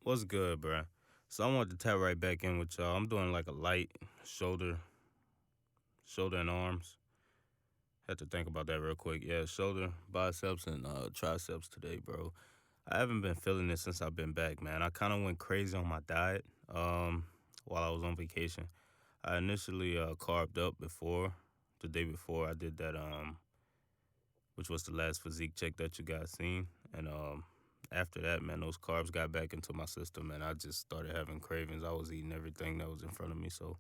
What's good, bruh? So I wanted to tap right back in with y'all. I'm doing like a light shoulder, shoulder and arms. Had to think about that real quick. Yeah, shoulder, biceps, and triceps today, bro. I haven't been feeling it since I've been back, man. I kind of went crazy on my diet while I was on vacation. I initially carved up before the day before I did that, which was the last physique check that you guys seen, and after that, man, those carbs got back into my system, and I just started having cravings. I was eating everything that was in front of me, so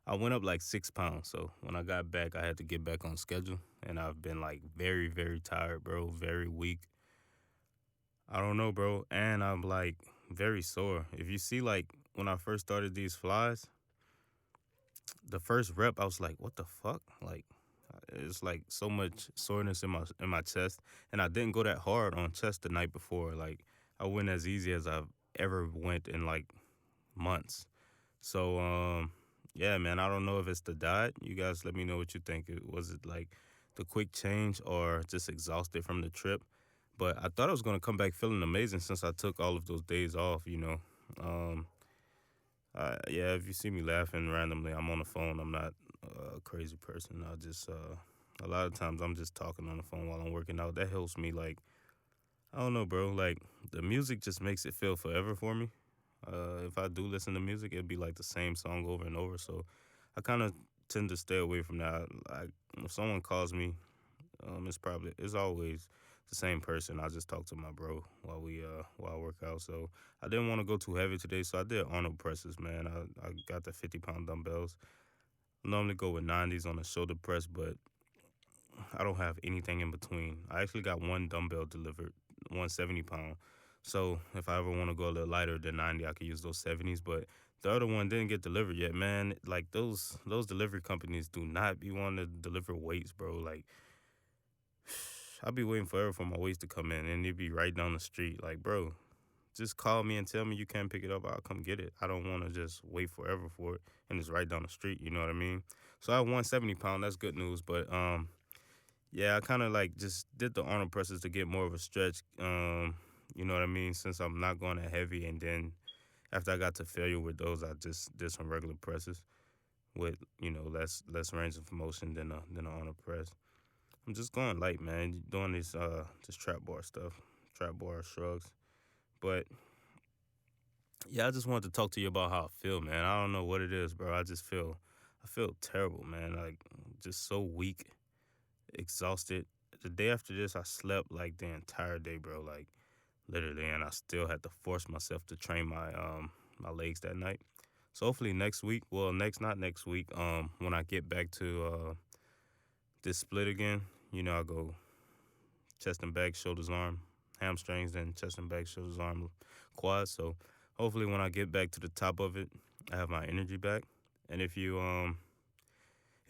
I went up like 6 pounds. So when I got back, I had to get back on schedule, and I've been like very, very tired, bro, very weak. I don't know, bro, and I'm like very sore. If you see, like when I first started these flies, the first rep, I was like, what the fuck, like. It's like so much soreness in my chest, and I didn't go that hard on chest the night before. Like I went as easy as I've ever went in like months. So yeah, man, I don't know if it's the diet. You guys, let me know what you think. Was it like the quick change or just exhausted from the trip? But I thought I was gonna come back feeling amazing since I took all of those days off. Um, yeah, if you see me laughing randomly, I'm on the phone. I'm not a crazy person. A lot of times I'm just talking on the phone while I'm working out. That helps me. Like, I don't know, bro. Like, the music just makes it feel forever for me. If I do listen to music, it'd be like the same song over and over. So I kind of tend to stay away from that. Like, if someone calls me, it's always the same person. I just talk to my bro while I work out. So I didn't want to go too heavy today, so I did Arnold presses, man. I got the 50-pound dumbbells. I normally go with 90s on the shoulder press, but I don't have anything in between. I actually got one dumbbell delivered, 170 pound. So if I ever want to go a little lighter than 90, I could use those 70s. But the other one didn't get delivered yet, man. Like those delivery companies do not be wanting to deliver weights, bro. Like I'll be waiting forever for my weights to come in, and it'd be right down the street. Like, bro, just call me and tell me you can't pick it up. I'll come get it. I don't want to just wait forever for it, and it's right down the street. You know what I mean? So I have 170 pound. That's good news. But yeah, I kind of like just did the Arnold presses to get more of a stretch. You know what I mean? Since I'm not going that heavy, and then after I got to failure with those, I just did some regular presses with less range of motion than an Arnold press. I'm just going light, man. Doing this trap bar stuff, trap bar shrugs. But yeah, I just wanted to talk to you about how I feel, man. I don't know what it is, bro. I feel terrible, man. Like just so weak, exhausted. The day after this, I slept like the entire day, bro. Like literally, and I still had to force myself to train my legs that night. So hopefully next week, well, not next week, when I get back to this split again, I go chest and back, shoulders, arm, hamstrings, then chest and back, shoulders, arm, quads. So hopefully when I get back to the top of it, I have my energy back. And if you're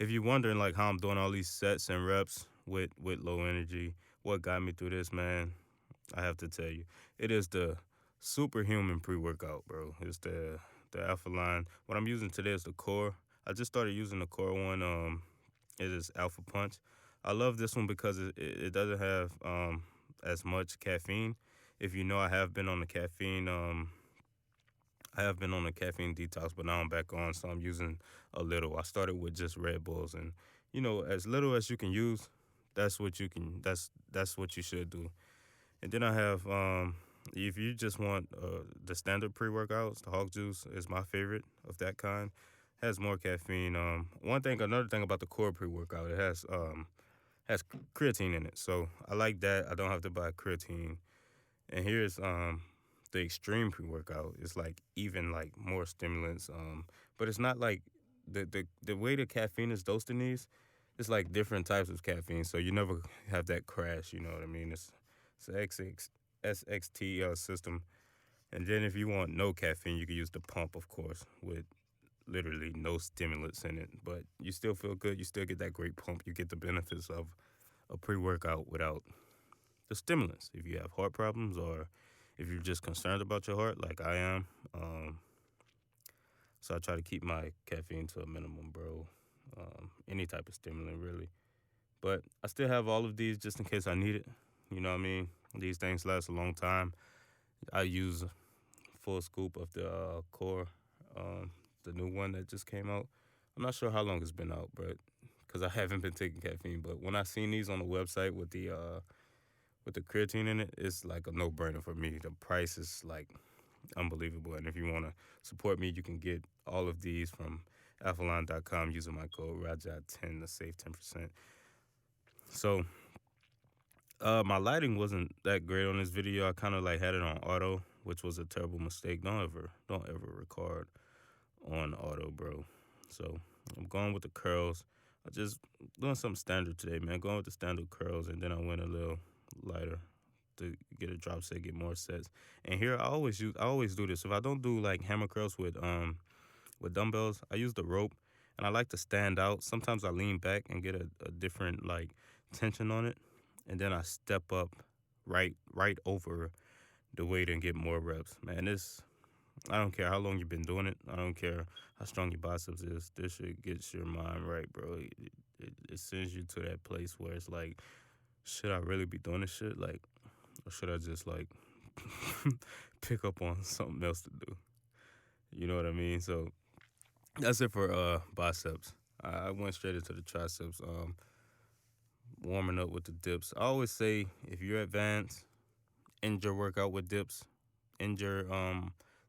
wondering like how I'm doing all these sets and reps with low energy, what got me through this, man, I have to tell you, it is the superhuman pre-workout, bro. It's the Alpha line. What I'm using today is the Core. I just started using the Core one. It is Alpha Punch. I love this one because it doesn't have as much caffeine. If you know, I have been on a caffeine detox, but now I'm back on, so I'm using a little. I started with just Red Bulls, and as little as you can use, that's what you should do. And then I have if you just want the standard pre-workouts, the Hawk Juice is my favorite of that kind. Has more caffeine. Another thing about the Core pre-workout, it has creatine in it, so I like that. I don't have to buy creatine. And here's the extreme pre-workout. It's like even like more stimulants, but it's not like the way the caffeine is dosed in these. It's like different types of caffeine, so you never have that crash. You know what I mean? It's an SXT system. And then if you want no caffeine, you can use the pump, of course, with literally no stimulants in it. But you still feel good. You still get that great pump. You get the benefits of a pre-workout without the stimulants. If you have heart problems or if you're just concerned about your heart, like I am, so I try to keep my caffeine to a minimum, bro. Any type of stimulant, really. But I still have all of these just in case I need it. You know what I mean? These things last a long time. I use full scoop of the core, um, the new one that just came out. I'm not sure how long it's been out, but because I haven't been taking caffeine. But when I seen these on the website with the creatine in it, it's like a no brainer for me. The price is like unbelievable, and if you want to support me, you can get all of these from Alphaline.com using my code Rajat10 to save 10%. So my lighting wasn't that great on this video. I kind of like had it on auto, which was a terrible mistake. Don't ever record on auto, bro. So I'm going with the curls. I just doing something standard today, man. Going with the standard curls, and then I went a little lighter to get a drop set, get more sets. And here I always do this. If I don't do like hammer curls with dumbbells, I use the rope, and I like to stand out. Sometimes I lean back and get a different like tension on it, and then I step up right over the weight and get more reps. Man, this I don't care how long you've been doing it. I don't care how strong your biceps is. This shit gets your mind right, bro. It sends you to that place where it's like, should I really be doing this shit? Like, or should I just like pick up on something else to do? You know what I mean? So that's it for biceps. I went straight into the triceps. Warming up with the dips. I always say if you're advanced, end your workout with dips. End your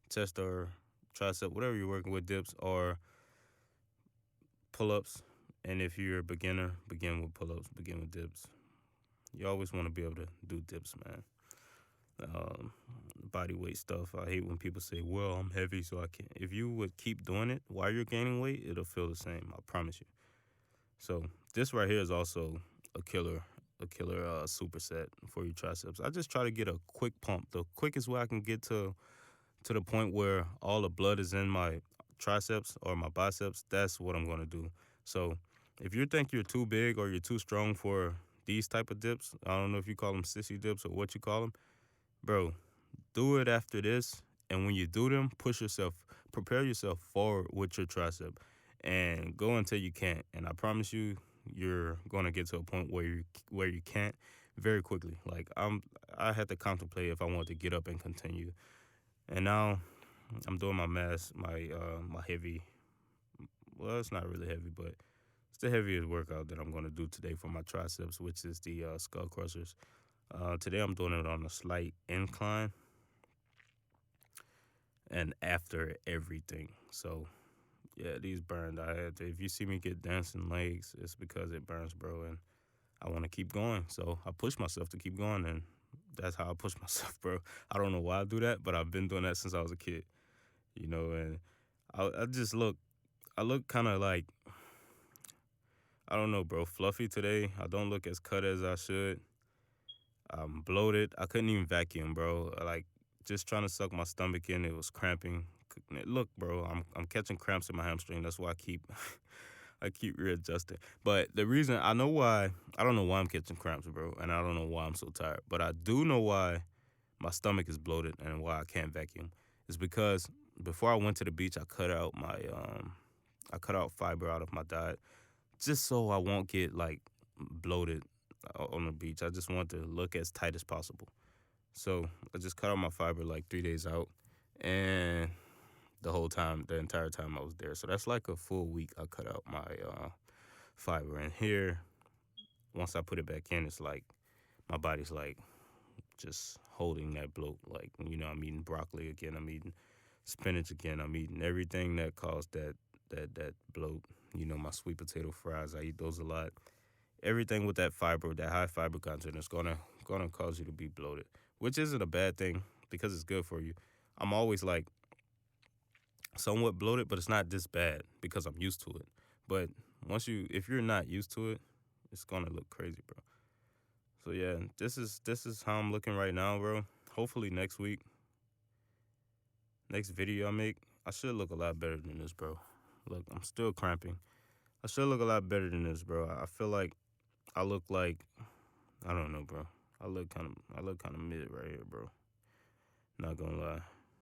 chest or tricep, whatever you're working with, dips or pull-ups. And if you're a beginner, begin with pull-ups, begin with dips. You always want to be able to do dips, man. Body weight stuff. I hate when people say, well, I'm heavy, so I can't. If you would keep doing it while you're gaining weight, it'll feel the same. I promise you. So this right here is also a killer superset for your triceps. I just try to get a quick pump, the quickest way I can get to the point where all the blood is in my triceps or my biceps. That's what I'm gonna do. So if you think you're too big or you're too strong for these type of dips, I don't know if you call them sissy dips or what you call them, bro. Do it after this, and when you do them, prepare yourself forward with your tricep, and go until you can't. And I promise you, you're gonna get to a point where you can't very quickly. Like I had to contemplate if I wanted to get up and continue. And now I'm doing my my heavy. Well, it's not really heavy, but it's the heaviest workout that I'm gonna do today for my triceps, which is the skull crushers. Today I'm doing it on a slight incline and after everything. So yeah, these burned. If you see me get dancing legs, it's because it burns, bro, and I want to keep going. So I push myself to keep going, and that's how I push myself, bro. I don't know why I do that, but I've been doing that since I was a kid, and I look kind of like, I don't know, bro, fluffy today. I don't look as cut as I should. I'm bloated. I couldn't even vacuum, bro. Like, just trying to suck my stomach in, it was cramping. Look, bro, I'm catching cramps in my hamstring. That's why I keep I keep readjusting. But the reason I don't know why I'm catching cramps, bro, and I don't know why I'm so tired. But I do know why my stomach is bloated and why I can't vacuum. It's because before I went to the beach, I cut out fiber out of my diet just so I won't get like bloated on the beach. I just want to look as tight as possible. So I just cut out my fiber like 3 days out, and the entire time I was there. So that's like a full week I cut out my fiber. And here, once I put it back in, it's like my body's like just holding that bloat. Like, I'm eating broccoli again. I'm eating spinach again. I'm eating everything that caused that bloat. My sweet potato fries, I eat those a lot. Everything with that fiber, that high fiber content, is gonna cause you to be bloated, which isn't a bad thing because it's good for you. I'm always like somewhat bloated, but it's not this bad because I'm used to it. But if you're not used to it, it's gonna look crazy, bro. So yeah, this is how I'm looking right now, bro. Hopefully next video I make, I should look a lot better than this, bro. Look, I'm still cramping. I should look a lot better than this, bro. I feel like I look like, I don't know, bro. I look kind of mid right here, bro. Not gonna lie.